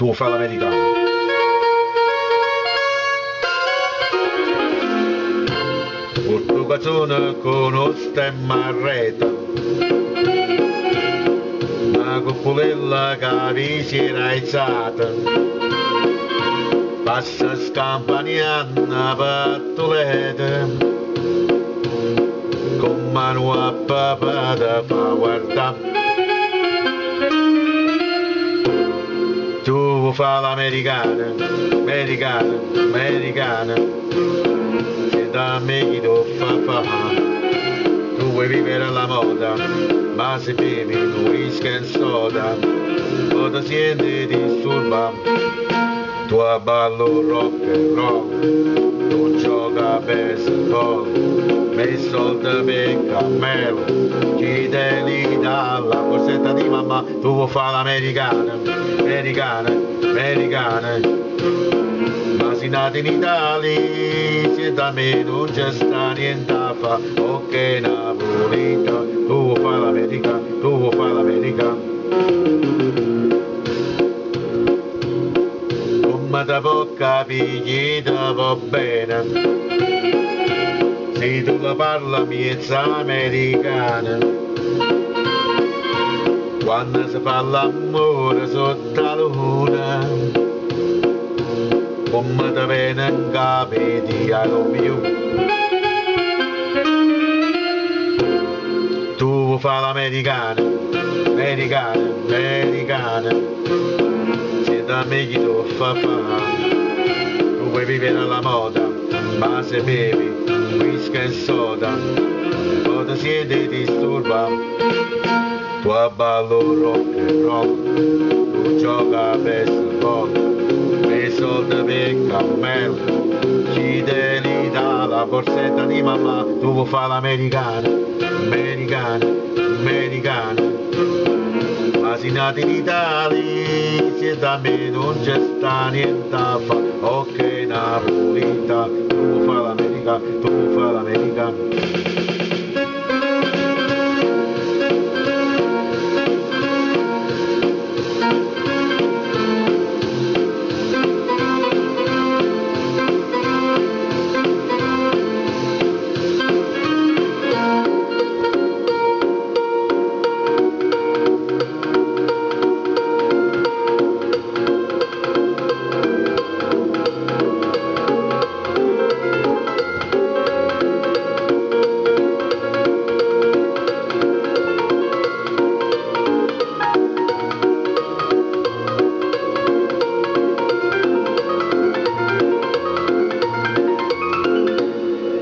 tu fai l'americano. Porto canzone con lo stemma a rete, una cupolella che vi si era alzata, passa scampagnana pattolete, con mano a papà da fa guardare. Tu fai l'americana, americana, americana, se da me chi tu fa, tu vuoi vivere alla moda, ma se bevi un whisky e soda, o ti senti disturba, tu a ballo rock and roll, tu gioca a baseball, me soldi per cammello, ci devi dalla borsetta di mamma, tu vuoi fare l'americana, americana, americana, ma sei nato in Italia, se da me non c'è sta niente a fa, ok napolita, tu vuoi fare l'americana, tu vuoi fare l'americana. Come ti può capire, ti va bene, se tu la parla miezza americana, quando si fa l'amore sotto la luna, come ti viene in capo di I love you. Tu fai l'americana, americana, americana, se da me chi tu fa, tu vuoi vivere alla moda, ma se bevi whisky e soda, o ti siedi disturba, tu a ballo rock and roll, tu gioca a baseball, me soldi per cammello, ci devi dalla borsetta di mamma, tu vuoi fare l'americana, americana, americana, ma sei nato in Italia, se da me non c'è sta niente a fa, ok napolita, tu vuoi fare l'americana, tu vuoi fare l'americana.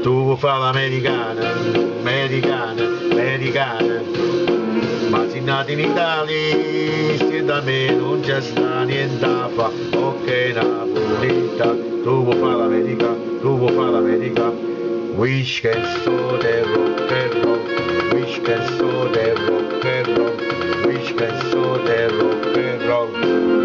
Tu fai l'americana, americana, americana, ma sei nato in Italia, se da me non c'è sta niente a fa, ok napolita, tu vuoi fare l'americana, tu vuoi fare l'americana, wish che soda rock and roll, wish che soda rock and roll, wish che soda rock and roll.